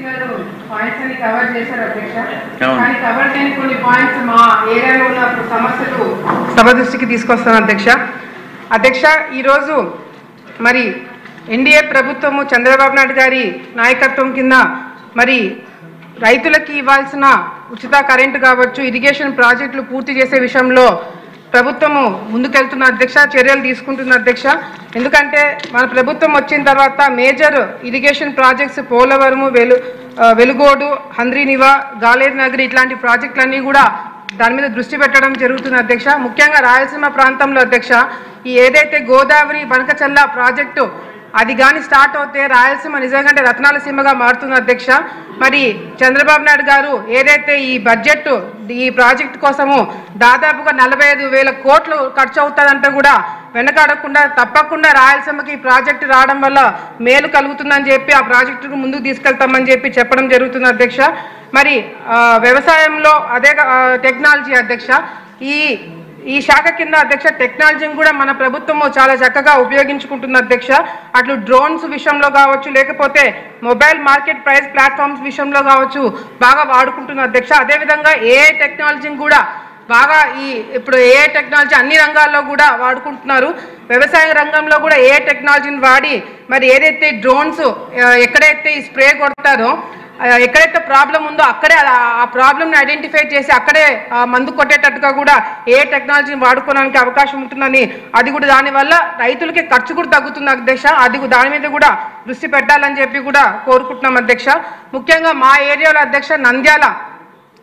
గారు పాయింట్స్ అన్ని కవర్ చేశారు అధ్యక్ష. కానీ కవర్ చేయని కొన్ని పాయింట్స్ మా ఏరియాలో ఉన్న సమస్యలు సభ దృష్టికి తీసుకొస్తాను అధ్యక్ష. అధ్యక్ష, ఈరోజు మరి ఎన్డీఏ ప్రభుత్వము చంద్రబాబు నాయుడు గారి నాయకత్వం కింద మరి రైతులకి ఇవ్వాల్సిన ఉచిత కరెంటు కావచ్చు, ఇరిగేషన్ ప్రాజెక్టులు పూర్తి చేసే విషయంలో ప్రభుత్వము ముందుకెళ్తున్న అధ్యక్ష, చర్యలు తీసుకుంటున్న అధ్యక్ష. ఎందుకంటే మన ప్రభుత్వం వచ్చిన తర్వాత major irrigation projects Polavaram, Velugodu, Handri-Neeva, Galeru Nagari ఇట్లాంటి ప్రాజెక్టులన్నీ కూడా దాని మీద దృష్టి పెట్టడం జరుగుతుంది అధ్యక్ష. ముఖ్యంగా రాయలసీమ ప్రాంతంలో అధ్యక్ష, ఈ ఏదైతే గోదావరి బనకచల్ల ప్రాజెక్టు అది కానీ స్టార్ట్ అవుతే రాయలసీమ నిజంగా రత్నాల సీమగా మారుతుంది అధ్యక్ష. మరి చంద్రబాబు నాయుడు గారు ఏదైతే ఈ బడ్జెట్ ఈ ప్రాజెక్టు కోసము దాదాపుగా 45,000 కోట్లు ఖర్చు అవుతుందంటే కూడా వెనకాడకుండా తప్పకుండా రాయలసీమకి ఈ ప్రాజెక్టు రావడం వల్ల మేలు కలుగుతుందని చెప్పి ఆ ప్రాజెక్టును ముందుకు తీసుకెళ్తామని చెప్పి చెప్పడం జరుగుతుంది అధ్యక్ష. మరి వ్యవసాయంలో అదే టెక్నాలజీ అధ్యక్ష, ఈ శాఖ కింద అధ్యక్ష టెక్నాలజీని కూడా మన ప్రభుత్వము చాలా చక్కగా ఉపయోగించుకుంటుంది అధ్యక్ష. అట్లు డ్రోన్స్ విషయంలో కావచ్చు, లేకపోతే మొబైల్ మార్కెట్ ప్రైస్ ప్లాట్ఫామ్స్ విషయంలో కావచ్చు బాగా వాడుకుంటుంది అధ్యక్ష. అదేవిధంగా ఏఐ టెక్నాలజీని కూడా బాగా ఇప్పుడు ఏఐ టెక్నాలజీ అన్ని రంగాల్లో కూడా వాడుకుంటున్నారు. వ్యవసాయ రంగంలో కూడా ఏఐ టెక్నాలజీని వాడి మరి ఏదైతే డ్రోన్స్ ఎక్కడైతే ఈ స్ప్రే కొడతారో, ఎక్కడైతే ప్రాబ్లం ఉందో అక్కడే ఆ ప్రాబ్లమ్ని ఐడెంటిఫై చేసి అక్కడే మందు కొట్టేటట్టుగా కూడా ఏ టెక్నాలజీని వాడుకోవడానికి అవకాశం ఉంటుందని, అది కూడా దానివల్ల రైతులకి ఖర్చు కూడా తగ్గుతుంది అధ్యక్ష. అది దాని మీద కూడా దృష్టి పెట్టాలని చెప్పి కూడా కోరుకుంటున్నాం అధ్యక్ష. ముఖ్యంగా మా ఏరియాలో అధ్యక్ష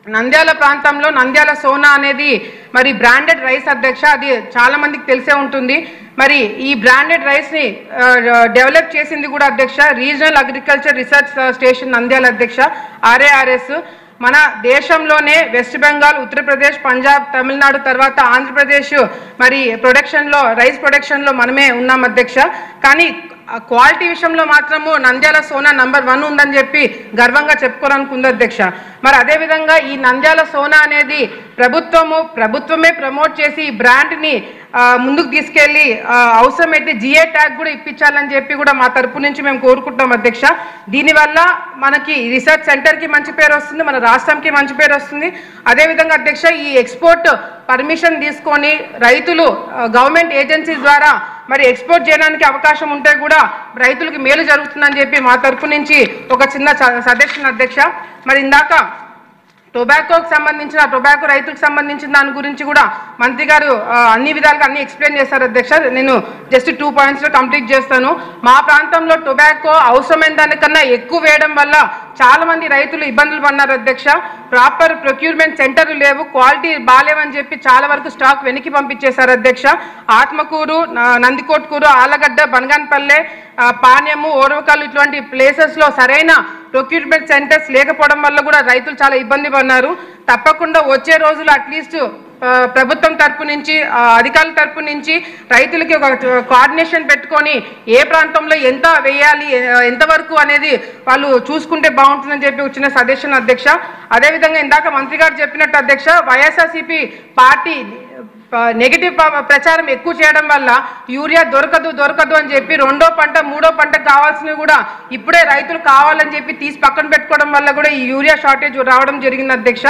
నంద్యాల ప్రాంతంలో నంద్యాల సోనా అనేది మరి బ్రాండెడ్ రైస్ అధ్యక్ష, అది చాలా మందికి తెలిసే ఉంటుంది. మరి ఈ బ్రాండెడ్ రైస్ని డెవలప్ చేసింది కూడా అధ్యక్ష regional agriculture research station Nandyal అధ్యక్ష, RARS. మన దేశంలోనే వెస్ట్ బెంగాల్, ఉత్తరప్రదేశ్, పంజాబ్, తమిళనాడు తర్వాత ఆంధ్రప్రదేశ్ మరి రైస్ ప్రొడక్షన్లో మనమే ఉన్నాం అధ్యక్ష. కానీ క్వాలిటీ విషయంలో మాత్రము నంద్యాల సోనా నంబర్ 1 ఉందని చెప్పి గర్వంగా చెప్పుకోవడానికి ఉంది అధ్యక్ష. మరి అదేవిధంగా ఈ నంద్యాల సోనా అనేది ప్రభుత్వమే ప్రమోట్ చేసి ఈ బ్రాండ్ని ముందుకు తీసుకెళ్ళి అవసరమైతే GI ట్యాగ్ కూడా ఇప్పించాలని చెప్పి కూడా మా తరపు నుంచి మేము కోరుకుంటున్నాం అధ్యక్ష. దీనివల్ల మనకి రీసెర్చ్ సెంటర్కి మంచి పేరు వస్తుంది, మన రాష్ట్రంకి మంచి పేరు వస్తుంది. అదేవిధంగా అధ్యక్ష ఈ ఎక్స్పోర్ట్ పర్మిషన్ తీసుకొని రైతులు గవర్నమెంట్ ఏజెన్సీ ద్వారా మరి ఎక్స్పోర్ట్ చేయడానికి అవకాశం ఉంటే కూడా రైతులకు మేలు జరుగుతుందని చెప్పి మా తరపు నుంచి ఒక చిన్న సజెషన్ అధ్యక్ష. మరి ఇందాక టొబాకోకి సంబంధించిన టొబాకో రైతులకు సంబంధించిన దాని గురించి కూడా మంత్రి గారు అన్ని విధాలుగా అన్ని ఎక్స్ప్లెయిన్ చేశారు అధ్యక్ష. నేను జస్ట్ 2 పాయింట్స్లో కంప్లీట్ చేస్తాను. మా ప్రాంతంలో టొబాకో అవసరమైన దానికన్నా ఎక్కువ వేయడం వల్ల చాలా మంది రైతులు ఇబ్బందులు పడినారు అధ్యక్ష. ప్రాపర్ ప్రొక్యూర్మెంట్ సెంటర్లు లేవు, క్వాలిటీ బాగాలేవని చెప్పి చాలా వరకు స్టాక్ వెనక్కి పంపించేశారు అధ్యక్ష. ఆత్మకూరు, నందికోట్కూరు, ఆలగడ్డ, బనగానపల్లె, పాణ్యము, ఓరవకాలు ఇటువంటి ప్లేసెస్లో సరైన ప్రొక్యూర్మెంట్ సెంటర్స్ లేకపోవడం వల్ల కూడా రైతులు చాలా ఇబ్బంది పడినారు. తప్పకుండా వచ్చే రోజులు అట్లీస్ట్ ప్రభుత్వం తరపు నుంచి అధికారుల తరపు నుంచి రైతులకి ఒక కోఆర్డినేషన్ పెట్టుకొని ఏ ప్రాంతంలో ఎంత వేయాలి, ఎంతవరకు అనేది వాళ్ళు చూసుకుంటే బాగుంటుందని చెప్పి వచ్చిన సజెషన్ అధ్యక్ష. అదేవిధంగా ఇందాక మంత్రి గారు చెప్పినట్టు అధ్యక్ష వైఎస్ఆర్సీపీ పార్టీ నెగిటివ్ ప్రచారం ఎక్కువ చేయడం వల్ల యూరియా దొరకదు అని చెప్పి 2వ పంట 3వ పంటకు కావాల్సినవి కూడా ఇప్పుడే రైతులు కావాలని చెప్పి తీసి పక్కన పెట్టుకోవడం వల్ల కూడా ఈ యూరియా షార్టేజ్ రావడం జరిగింది అధ్యక్ష.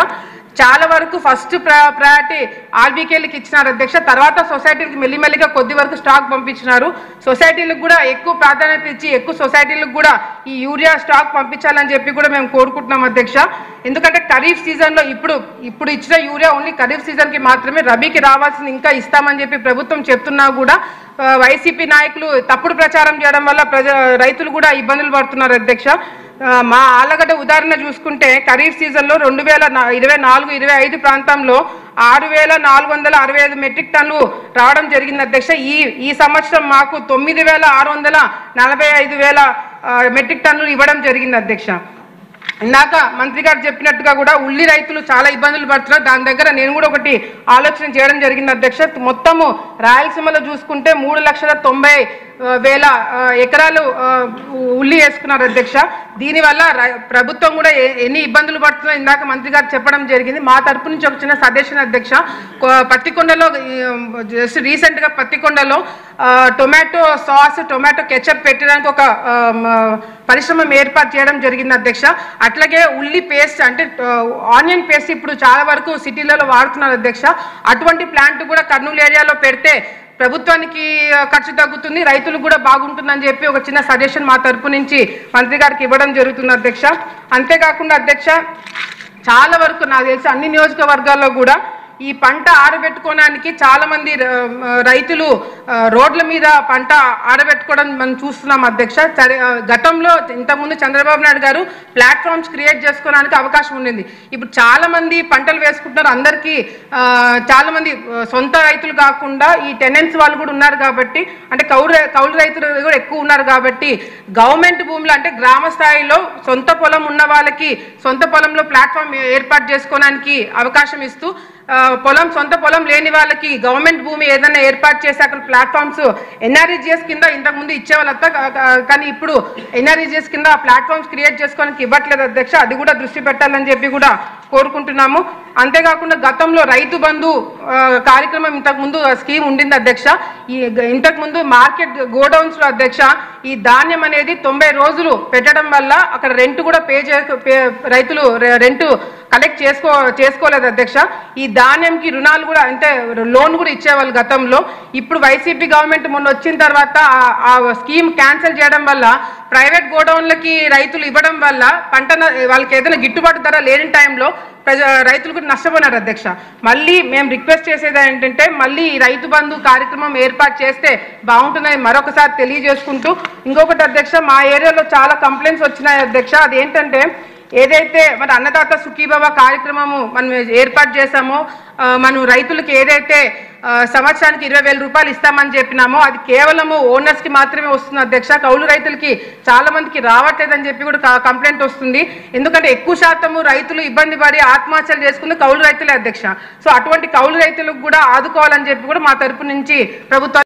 చాలా వరకు ఫస్ట్ ప్రయారిటీ ఆర్బీకేలకు ఇచ్చినారు అధ్యక్ష. తర్వాత సొసైటీలకు మెల్లిమెల్లిగా కొద్ది వరకు స్టాక్ పంపించినారు. సొసైటీలకు కూడా ఎక్కువ ప్రాధాన్యత ఇచ్చి ఎక్కువ సొసైటీలకు కూడా ఈ యూరియా స్టాక్ పంపించాలని చెప్పి కూడా మేము కోరుకుంటున్నాం అధ్యక్ష. ఎందుకంటే ఖరీఫ్ సీజన్లో ఇప్పుడు ఇచ్చిన యూరియా ఓన్లీ ఖరీఫ్ సీజన్కి మాత్రమే, రబీకి రావాల్సింది ఇంకా ఇస్తామని చెప్పి ప్రభుత్వం చెప్తున్నా కూడా వైసీపీ నాయకులు తప్పుడు ప్రచారం చేయడం వల్ల రైతులు కూడా ఇబ్బందులు పడుతున్నారు అధ్యక్ష. మా ఆలగడ్డ ఉదాహరణ చూసుకుంటే ఖరీఫ్ సీజన్లో 2024-25 ప్రాంతంలో 6,465 మెట్రిక్ టన్నులు రావడం జరిగింది అధ్యక్ష. ఈ సంవత్సరం మాకు 9,645 మెట్రిక్ టన్నులు ఇవ్వడం జరిగింది అధ్యక్ష. ఇందాక మంత్రి గారు చెప్పినట్టుగా కూడా ఉల్లి రైతులు చాలా ఇబ్బందులు పడుతున్నారు. దాని దగ్గర నేను కూడా ఒకటి ఆలోచన చేయడం జరిగింది అధ్యక్ష. మొత్తము రాయలసీమలో చూసుకుంటే 3,90,000 వేల ఎకరాలు ఉల్లి వేసుకున్నారు అధ్యక్ష. దీనివల్ల ప్రభుత్వం కూడా ఎన్ని ఇబ్బందులు పడుతుందో ఇందాక మంత్రి గారు చెప్పడం జరిగింది. మా తరపు నుంచి ఒక చిన్న సజెషన్ అధ్యక్ష, పత్తికొండలో జస్ట్ రీసెంట్గా పత్తికొండలో టొమాటో సాస్, టొమాటో కెచప్ పెట్టడానికి ఒక పరిశ్రమ ఏర్పాటు చేయడం జరిగింది అధ్యక్ష. అట్లాగే ఉల్లి పేస్ట్ అంటే ఆనియన్ పేస్ట్ ఇప్పుడు చాలా వరకు సిటీలలో వాడుతున్నారు అధ్యక్ష. అటువంటి ప్లాంట్ కూడా కర్నూలు ఏరియాలో పెడితే ప్రభుత్వానికి ఖర్చు తగ్గుతుంది, రైతులకు కూడా బాగుంటుందని చెప్పి ఒక చిన్న సజెషన్ మా తరపు నుంచి మంత్రి గారికి ఇవ్వడం జరుగుతుంది అధ్యక్ష. అంతేకాకుండా అధ్యక్ష, చాలా వరకు నాకు తెలిసి అన్ని నియోజకవర్గాల్లో కూడా ఈ పంట ఆరబెట్టుకోవడానికి చాలా మంది రైతులు రోడ్ల మీద పంట ఆరబెట్టుకోవడం మనం చూస్తున్నాం అధ్యక్ష. గతంలో ఇంతకుముందు చంద్రబాబు నాయుడు గారు ప్లాట్ఫామ్స్ క్రియేట్ చేసుకోవడానికి అవకాశం ఉండింది. ఇప్పుడు చాలా మంది పంటలు వేసుకుంటున్నారు. అందరికీ చాలా మంది సొంత రైతులు కాకుండా ఈ టెనెంట్స్ వాళ్ళు కూడా ఉన్నారు కాబట్టి, అంటే కౌలు రైతులు కూడా ఎక్కువ ఉన్నారు కాబట్టి గవర్నమెంట్ భూములు అంటే గ్రామ స్థాయిలో సొంత పొలం ఉన్న వాళ్ళకి సొంత పొలంలో ప్లాట్ఫామ్ ఏర్పాటు చేసుకోవడానికి అవకాశం ఇస్తూ, సొంత పొలం లేని వాళ్ళకి గవర్నమెంట్ భూమి ఏదైనా ఏర్పాటు చేసి అక్కడ ప్లాట్ఫామ్స్ ఎన్ఆర్ఈజిఎస్ కింద ఇంతకుముందు ఇచ్చేవాళ్ళంతా, కానీ ఇప్పుడు ఎన్ఆర్ఈజిఎస్ కింద ప్లాట్ఫామ్స్ క్రియేట్ చేసుకోవడానికి ఇవ్వట్లేదు అధ్యక్ష. అది కూడా దృష్టి పెట్టాలని చెప్పి కూడా కోరుకుంటున్నాము. అంతేకాకుండా గతంలో రైతు బంధు కార్యక్రమం ఇంతకుముందు స్కీమ్ ఉండింది అధ్యక్ష. ఇంతకుముందు మార్కెట్ గోడౌన్స్ లో అధ్యక్ష ఈ ధాన్యం అనేది 90 రోజులు పెట్టడం వల్ల అక్కడ రెంట్ కూడా రైతులు రెంట్ కలెక్ట్ చేసుకోలేదు అధ్యక్ష. ఈ ధాన్యంకి రుణాలు కూడా అంటే లోన్ కూడా ఇచ్చేవాళ్ళు గతంలో. ఇప్పుడు వైసీపీ గవర్నమెంట్ మొన్న వచ్చిన తర్వాత ఆ స్కీమ్ క్యాన్సిల్ చేయడం వల్ల ప్రైవేట్ గోడౌన్లకి రైతులు ఇవ్వడం వల్ల పంట వాళ్ళకి ఏదైనా గిట్టుబాటు ధర లేని టైంలో రైతులు కూడా నష్టపోయినారు అధ్యక్ష. మళ్ళీ మేము రిక్వెస్ట్ చేసేది ఏంటంటే మళ్ళీ ఈ రైతు బంధు కార్యక్రమం ఏర్పాటు చేస్తే బాగుంటుందని మరొకసారి తెలియజేసుకుంటూ, ఇంకొకటి అధ్యక్ష, మా ఏరియాలో చాలా కంప్లైంట్స్ వచ్చినాయి అధ్యక్ష. అదేంటంటే ఏదైతే మన అన్నదాత సుఖీభవ కార్యక్రమము మనం ఏర్పాటు చేశామో, మనం రైతులకు ఏదైతే సంవత్సరానికి 20,000 రూపాయలు ఇస్తామని చెప్పినామో అది కేవలము ఓనర్స్కి మాత్రమే వస్తుంది అధ్యక్ష. కౌలు రైతులకి చాలా మందికి రావట్లేదని చెప్పి కూడా కంప్లైంట్ వస్తుంది. ఎందుకంటే ఎక్కువ శాతము రైతులు ఇబ్బంది పడి ఆత్మహత్యలు చేసుకుని కౌలు రైతులే అధ్యక్ష. సో అటువంటి కౌలు రైతులకు కూడా ఆదుకోవాలని చెప్పి కూడా మా తరపు నుంచి ప్రభుత్వం